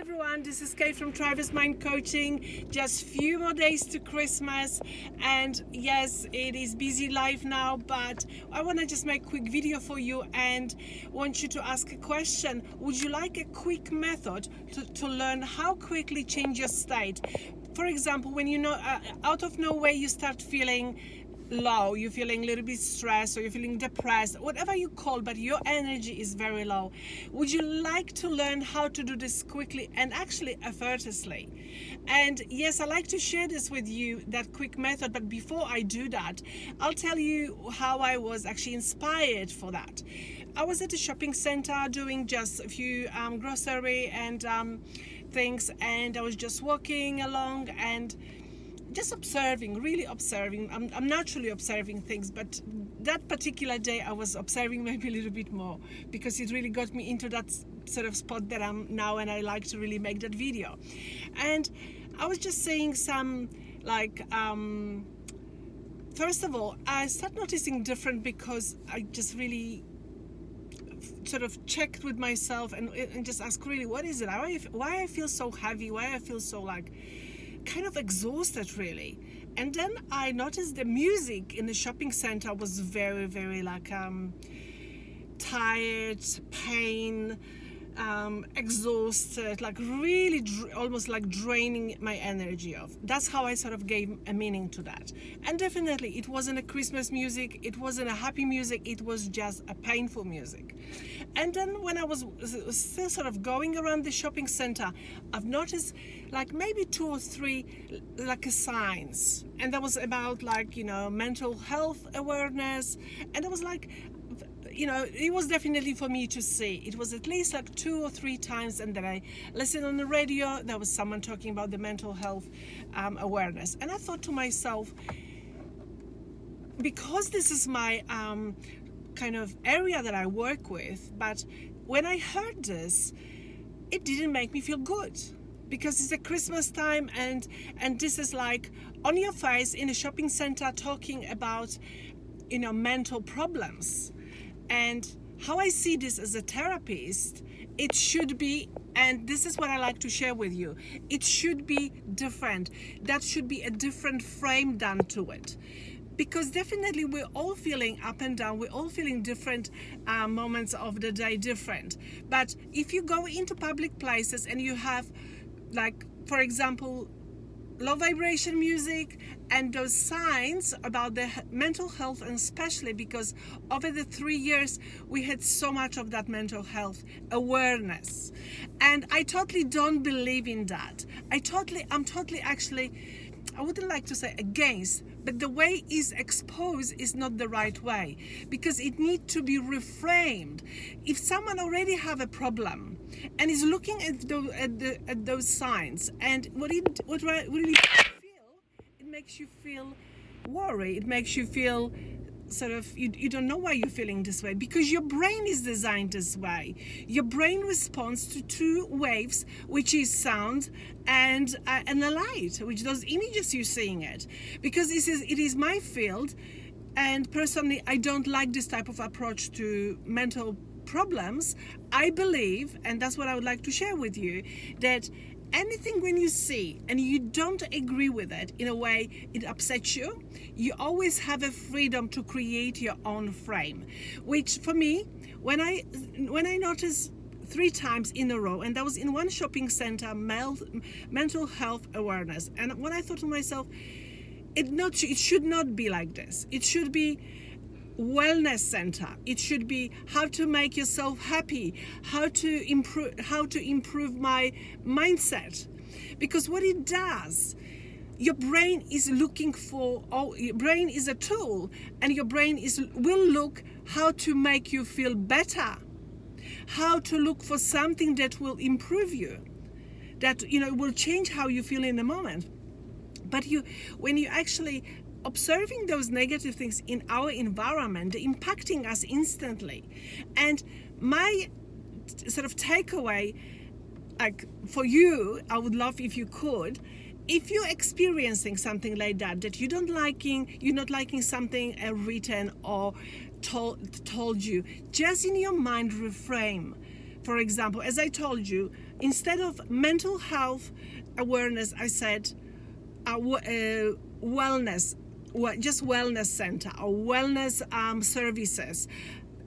everyone, this is Kate from Travis Mind Coaching. Just few more days to Christmas, and yes, it is busy life now, but I want to just make a quick video for you and want you to ask a question. Would you like a quick method to learn how quickly change your state? For example, when you know out of nowhere you start feeling low, you're feeling a little bit stressed, or you're feeling depressed, whatever you call, but your energy is very low. Would you like to learn how to do this quickly and actually effortlessly? And yes, I like to share this with you, that quick method, but before I do that, I'll tell you how I was actually inspired for that. I was at a shopping center doing just a few grocery and things, and I was just walking along and just observing, really observing. I'm naturally observing things, but that particular day I was observing maybe a little bit more, because it really got me into that sort of spot that I'm now, and I like to really make that video. And I was just saying some first of all, I started noticing different because I just really sort of checked with myself and just asked, really, what is it? Why I feel so heavy? Why I feel so kind of exhausted, really? And then I noticed the music in the shopping center was very, very tired, pain, exhausted, really almost like draining my energy off. That's how I sort of gave a meaning to that. And definitely it wasn't a Christmas music, it wasn't a happy music, it was just a painful music. And then when I was still sort of going around the shopping center, I've noticed maybe 2 or 3 signs, and that was about mental health awareness. And it was it was definitely for me to see. It was at least 2 or 3 times, and then I listened on the radio, there was someone talking about the mental health awareness. And I thought to myself, because this is my kind of area that I work with, but when I heard this, it didn't make me feel good, because it's a Christmas time, and this is on your face in a shopping center talking about mental problems. And how I see this as a therapist, it should be, and this is what I like to share with you, it should be different. That should be a different frame done to it. Because definitely we're all feeling up and down, we're all feeling different moments of the day different. But if you go into public places and you have, for example, low vibration music and those signs about the mental health, and especially because over the 3 years we had so much of that mental health awareness, and I totally don't believe in that. I'm totally actually, I wouldn't like to say against, but the way it's exposed is not the right way, because it needs to be reframed. If someone already have a problem and is looking at those signs, and what really feel, it makes you feel worried. It makes you feel sort of, you don't know why you're feeling this way, because your brain is designed this way. Your brain responds to 2 waves, which is sound and a light, which those images you're seeing it. Because it is my field, and personally I don't like this type of approach to mental problems. I believe, and that's what I would like to share with you, that anything when you see and you don't agree with it, in a way it upsets you, you always have a freedom to create your own frame. Which for me, when I noticed 3 times in a row, and that was in one shopping center, mental health awareness, and when I thought to myself, it should not be like this. It should be wellness center. It should be how to make yourself happy, how to improve my mindset. Because what it does, your brain is looking for, your brain is a tool, and your brain will look how to make you feel better, how to look for something that will improve you, that will change how you feel in the moment. But when you actually observing those negative things in our environment, they're impacting us instantly. And my sort of takeaway, for you, I would love if you could, if you're experiencing something like that you're not liking something written or told you, just in your mind reframe. For example, as I told you, instead of mental health awareness, I said wellness, just wellness center or wellness services,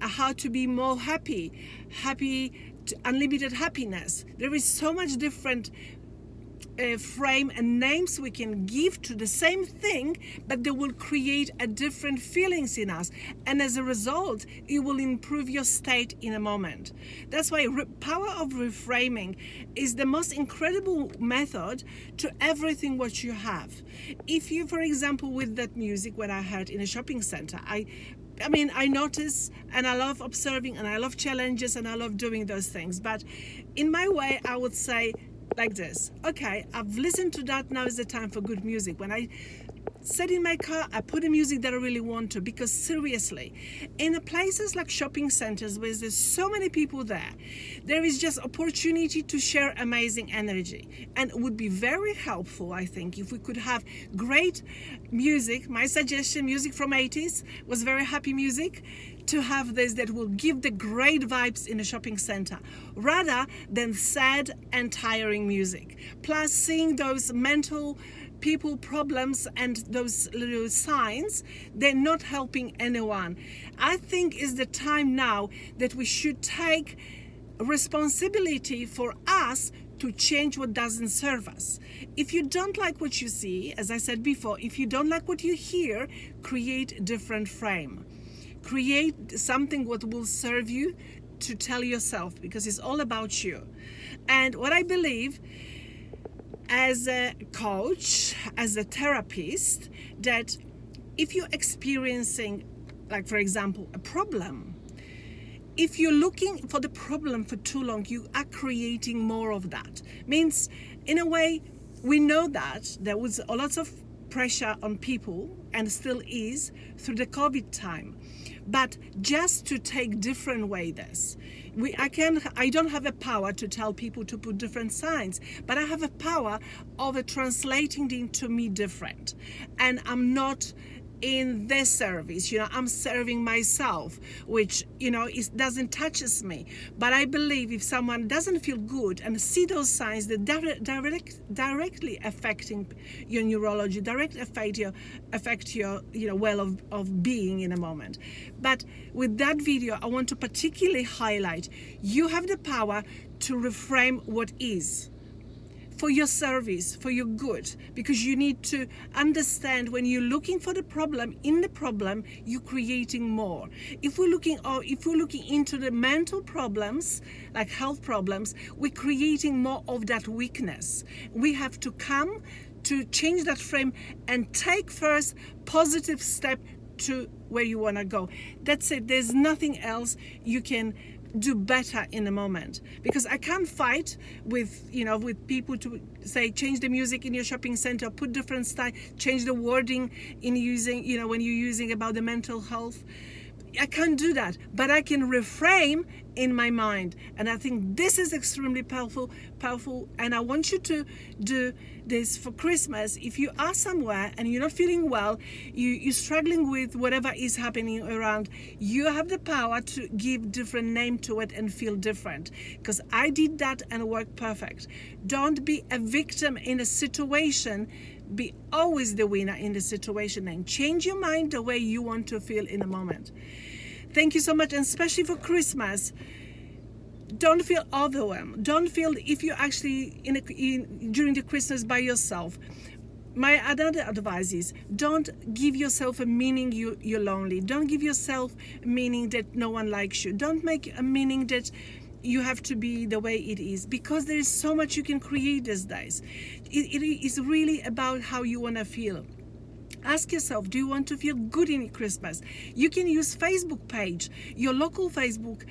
how to be more happy, unlimited happiness. There is so much different frame and names we can give to the same thing, but they will create a different feelings in us, and as a result it will improve your state in a moment. That's why power of reframing is the most incredible method to everything what you have. If you, for example, with that music when I heard in a shopping center, I notice, and I love observing, and I love challenges, and I love doing those things, but in my way I would say like this: okay, I've listened to that, now is the time for good music. When I sit in my car, I put the music that I really want to, because seriously, in places like shopping centers where there's so many people there is just opportunity to share amazing energy, and it would be very helpful, I think, if we could have great music. My suggestion, music from 80s was very happy music, to have this that will give the great vibes in a shopping center rather than sad and tiring music. Plus, seeing those mental people problems and those little signs, they're not helping anyone. I think it's the time now that we should take responsibility for us to change what doesn't serve us. If you don't like what you see, as I said before, if you don't like what you hear, create a different frame. Create something what will serve you to tell yourself, because it's all about you. And what I believe as a coach, as a therapist, that if you're experiencing, like for example, a problem, if you're looking for the problem for too long, you are creating more of that. Means, in a way, we know that there was a lot of pressure on people, and still is, through the COVID time. But just to take different way this, I don't have a power to tell people to put different signs, but I have a power of translating it into me different. And I'm not in their service, I'm serving myself, which, it doesn't touches me. But I believe if someone doesn't feel good and see those signs that directly affecting your neurology, affect your well of being in a moment. But with that video, I want to particularly highlight, you have the power to reframe what is, for your service, for your good, because you need to understand, when you're looking for the problem, in the problem you're creating more. If we're looking into the mental problems, like health problems, we're creating more of that weakness. We have to come to change that frame and take first positive step to where you want to go. That's it. There's nothing else you can do better in a moment, because I can't fight with people to say change the music in your shopping center, put different style, change the wording in using when you're using about the mental health. I can't do that, but I can reframe in my mind, and I think this is extremely powerful. And I want you to do this for Christmas. If you are somewhere and you're not feeling well, you're struggling with whatever is happening around, you have the power to give different name to it and feel different, because I did that and it worked perfect. Don't be a victim in a situation, be always the winner in the situation, and change your mind the way you want to feel in a moment. Thank you so much, and especially for Christmas, don't feel overwhelmed. Don't feel if you're actually during the Christmas by yourself. My other advice is, don't give yourself a meaning you're lonely. Don't give yourself a meaning that no one likes you. Don't make a meaning that you have to be the way it is, because there is so much you can create these days. It is really about how you want to feel. Ask yourself, do you want to feel good in Christmas? You can use Facebook page, your local Facebook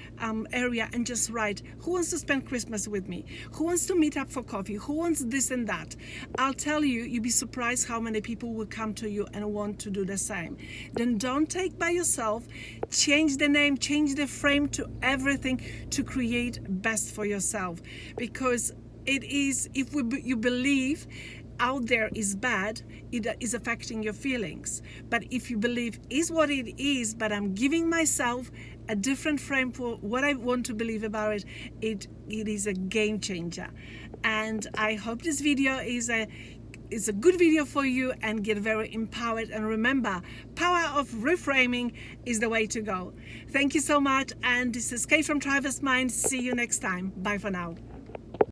area, and just write, who wants to spend Christmas with me? Who wants to meet up for coffee? Who wants this and that? I'll tell you, you'll be surprised how many people will come to you and want to do the same. Then don't take by yourself, change the name, change the frame to everything to create best for yourself. Because it is, if you believe out there is bad, it is affecting your feelings. But if you believe is what it is, but I'm giving myself a different frame for what I want to believe about it, it is a game changer. And I hope this video is a good video for you and get very empowered. And remember, power of reframing is the way to go. Thank you so much. And this is Kate from Thriver's Mind. See you next time. Bye for now.